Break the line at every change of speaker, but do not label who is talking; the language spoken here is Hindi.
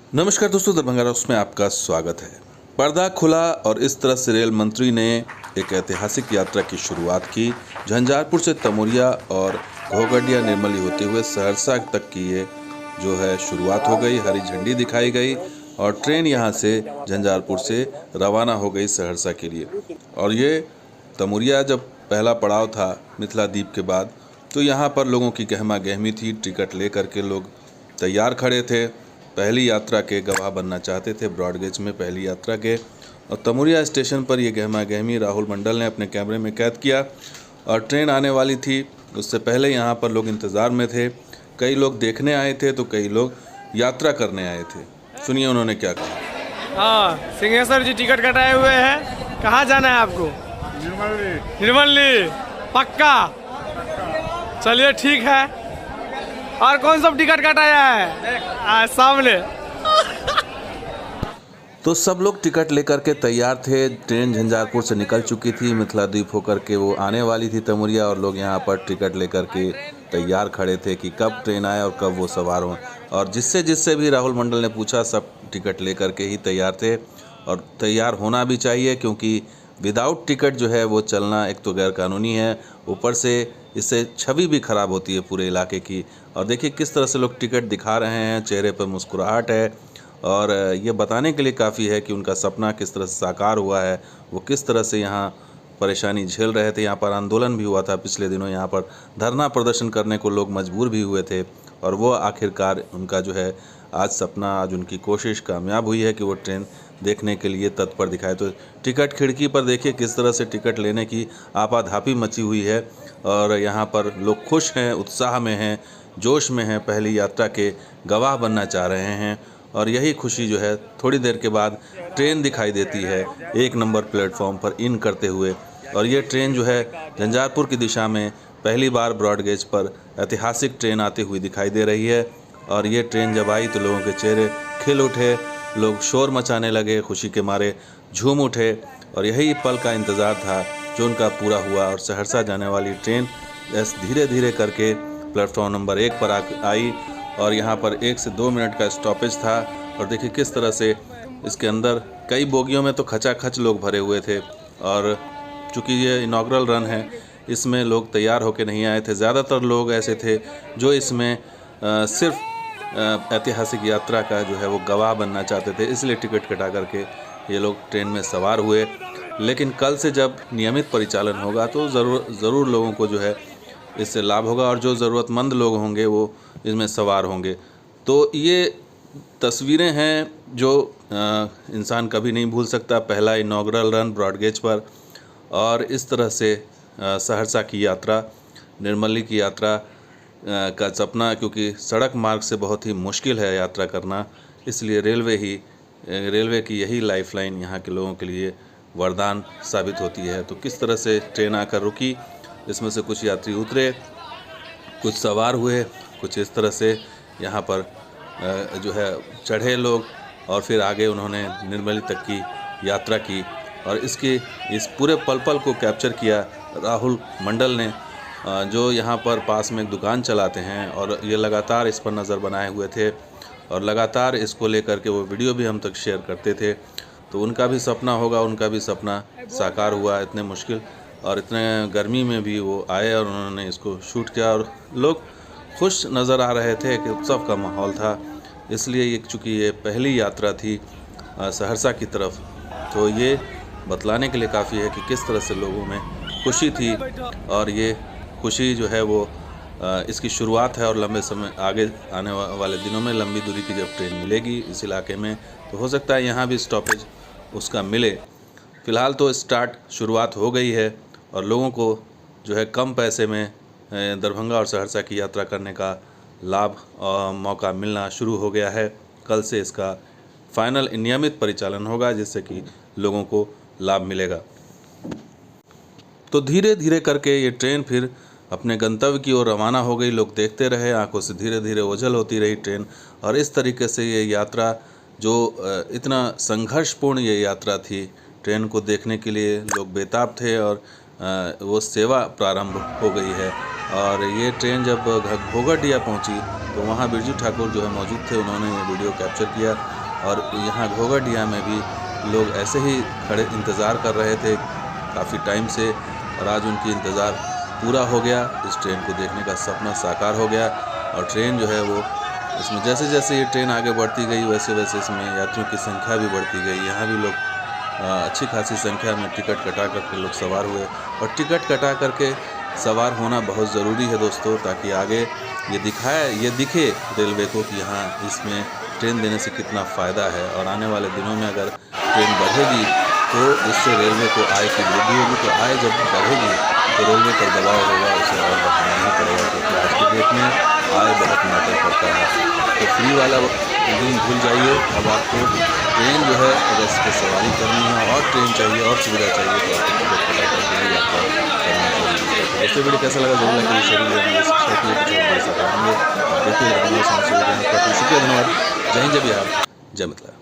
नमस्कार दोस्तों, दरभंगा रॉक्स में आपका स्वागत है। पर्दा खुला और इस तरह से रेल मंत्री ने एक ऐतिहासिक यात्रा की शुरुआत की। झंझारपुर से तमोरिया और घोघडिया निर्मली होते हुए सहरसा तक की ये जो है शुरुआत हो गई। हरी झंडी दिखाई गई और ट्रेन यहाँ से झंझारपुर से रवाना हो गई सहरसा के लिए। और ये तमोरिया जब पहला पड़ाव था मिथिला द्वीप के बाद, तो यहाँ पर लोगों की गहमा गहमी थी। टिकट लेकर के लोग तैयार खड़े थे, पहली यात्रा के गवाह बनना चाहते थे, ब्रॉडगेज में पहली यात्रा के। और तमोरिया स्टेशन पर ये गहमा गहमी राहुल मंडल ने अपने कैमरे में कैद किया। और ट्रेन आने वाली थी, उससे पहले यहाँ पर लोग इंतज़ार में थे। कई लोग देखने आए थे तो कई लोग यात्रा करने आए थे। सुनिए उन्होंने क्या कहा।
हाँ, सिंहेश्वर जी टिकट कटाए हुए हैं। कहाँ जाना है आपको? निर्मली। पक्का? चलिए ठीक है। और कौन सब टिकट कटाया है? सामने।
तो सब लोग टिकट लेकर के तैयार थे। ट्रेन झंझारपुर से निकल चुकी थी, मिथिला द्वीप होकर के वो आने वाली थी तमोरिया, और लोग यहाँ पर टिकट लेकर के तैयार खड़े थे कि कब ट्रेन आए और कब वो सवार हों। और जिससे भी राहुल मंडल ने पूछा, सब टिकट लेकर के ही तैयार थे। और तैयार होना भी चाहिए, क्योंकि विदाउट टिकट जो है वो चलना एक तो गैर कानूनी है, ऊपर से इससे छवि भी खराब होती है पूरे इलाके की। और देखिए किस तरह से लोग टिकट दिखा रहे हैं, चेहरे पर मुस्कुराहट है। और ये बताने के लिए काफ़ी है कि उनका सपना किस तरह से साकार हुआ है। वो किस तरह से यहाँ परेशानी झेल रहे थे। यहाँ पर आंदोलन भी हुआ था पिछले दिनों, यहाँ पर धरना प्रदर्शन करने को लोग मजबूर भी हुए थे। और वो आखिरकार उनका जो है आज सपना, आज उनकी कोशिश कामयाब हुई है कि वो ट्रेन देखने के लिए तत्पर दिखाए। तो टिकट खिड़की पर देखिए किस तरह से टिकट लेने की आपाधापी मची हुई है। और यहाँ पर लोग खुश हैं, उत्साह में हैं, जोश में हैं, पहली यात्रा के गवाह बनना चाह रहे हैं। और यही खुशी जो है थोड़ी देर के बाद ट्रेन दिखाई देती है 1 नंबर प्लेटफॉर्म पर इन करते हुए। और ये ट्रेन जो है झंझारपुर की दिशा में पहली बार ब्रॉडगेज पर ऐतिहासिक ट्रेन आती हुई दिखाई दे रही है। और ये ट्रेन जब आई तो लोगों के चेहरे खिल उठे, लोग शोर मचाने लगे, खुशी के मारे झूम उठे। और यही पल का इंतज़ार था जो उनका पूरा हुआ। और सहरसा जाने वाली ट्रेन धीरे धीरे करके प्लेटफॉर्म नंबर 1 पर आई। और यहाँ पर 1 से 2 मिनट का स्टॉपेज था। और देखिए किस तरह से इसके अंदर कई बोगियों में तो खचाखच लोग भरे हुए थे। और चूँकि ये इनॉग्रल रन है, इसमें लोग तैयार होकर नहीं आए थे। ज़्यादातर लोग ऐसे थे जो इसमें सिर्फ ऐतिहासिक यात्रा का जो है वो गवाह बनना चाहते थे, इसलिए टिकट कटा करके ये लोग ट्रेन में सवार हुए। लेकिन कल से जब नियमित परिचालन होगा तो ज़रूर लोगों को जो है इससे लाभ होगा, और जो ज़रूरतमंद लोग होंगे वो इसमें सवार होंगे। तो ये तस्वीरें हैं जो इंसान कभी नहीं भूल सकता। पहला इनॉग्रल रन ब्रॉडगेज पर, और इस तरह से सहरसा की यात्रा, निर्मली की यात्रा का सपना, क्योंकि सड़क मार्ग से बहुत ही मुश्किल है यात्रा करना, इसलिए रेलवे की यही लाइफलाइन यहाँ के लोगों के लिए वरदान साबित होती है। तो किस तरह से ट्रेन आकर रुकी, इसमें से कुछ यात्री उतरे, कुछ सवार हुए, कुछ इस तरह से यहाँ पर जो है चढ़े लोग, और फिर आगे उन्होंने निर्मली तक की यात्रा की। और इस पूरे पल को कैप्चर किया राहुल मंडल ने, जो यहाँ पर पास में एक दुकान चलाते हैं। और ये लगातार इस पर नज़र बनाए हुए थे, और लगातार इसको लेकर के वो वीडियो भी हम तक शेयर करते थे। तो उनका भी सपना होगा, उनका भी सपना साकार हुआ। इतने मुश्किल और इतने गर्मी में भी वो आए और उन्होंने इसको शूट किया। और लोग खुश नज़र आ रहे थे कि उत्सव का माहौल था। इसलिए चूँकि ये पहली यात्रा थी सहरसा की तरफ, तो ये बतलाने के लिए काफ़ी है कि किस तरह से लोगों में खुशी थी। और ये खुशी जो है वो इसकी शुरुआत है। और लंबे समय आगे आने वाले दिनों में लंबी दूरी की जब ट्रेन मिलेगी इस इलाके में, तो हो सकता है यहाँ भी स्टॉपेज उसका मिले। फ़िलहाल तो शुरुआत हो गई है, और लोगों को जो है कम पैसे में दरभंगा और सहरसा की यात्रा करने का लाभ और मौका मिलना शुरू हो गया है। कल से इसका फाइनल नियमित परिचालन होगा, जिससे कि लोगों को लाभ मिलेगा। तो धीरे धीरे करके ये ट्रेन फिर अपने गंतव्य की ओर रवाना हो गई। लोग देखते रहे, आंखों से धीरे धीरे ओझल होती रही ट्रेन। और इस तरीके से ये यात्रा जो इतना संघर्षपूर्ण ये यात्रा थी, ट्रेन को देखने के लिए लोग बेताब थे। और वो सेवा प्रारंभ हो गई है और ये ट्रेन जब घोघाटिया पहुंची तो वहाँ बिरजू ठाकुर जो है मौजूद थे, उन्होंने ये वीडियो कैप्चर किया। और यहाँ घोघाटिया में भी लोग ऐसे ही खड़े इंतज़ार कर रहे थे काफ़ी टाइम से, और आज उनकी इंतज़ार पूरा हो गया। इस ट्रेन को देखने का सपना साकार हो गया। और ट्रेन जो है वो इसमें जैसे जैसे ये ट्रेन आगे बढ़ती गई वैसे वैसे इसमें यात्रियों की संख्या भी बढ़ती गई। यहाँ भी लोग अच्छी खासी संख्या में टिकट कटा करके लोग सवार हुए। और टिकट कटा करके सवार होना बहुत ज़रूरी है दोस्तों, ताकि आगे ये दिखे रेलवे को कि हाँ इसमें ट्रेन देने से कितना फ़ायदा है। और आने वाले दिनों में अगर ट्रेन बढ़ेगी तो इससे रेलवे को आय की वृद्धि होगी। तो आय जब बढ़ेगी तो रेलवे पर दबाव होगा, उसे और बढ़ाना ही पड़ेगा, क्योंकि आज की डेट में आय बहुत मैटर करता है। तो फ्री वाला दिन भूल जाइए। अब आपको ट्रेन जो है अगर इस पर सवारी करनी है और ट्रेन चाहिए और सुविधा चाहिए तो आपको टिकट कटा करके ही यात्रा करना चाहिए। तो दोस्तों वीडियो कैसा लगा जरूर लाइक करिए, शेयर कीजिए, सब्सक्राइब कीजिए, कुछ और बता सकते हैं। देखिए शुक्रिया, धन्यवाद। जय हिंद, जय बिहार, जय मिथिला।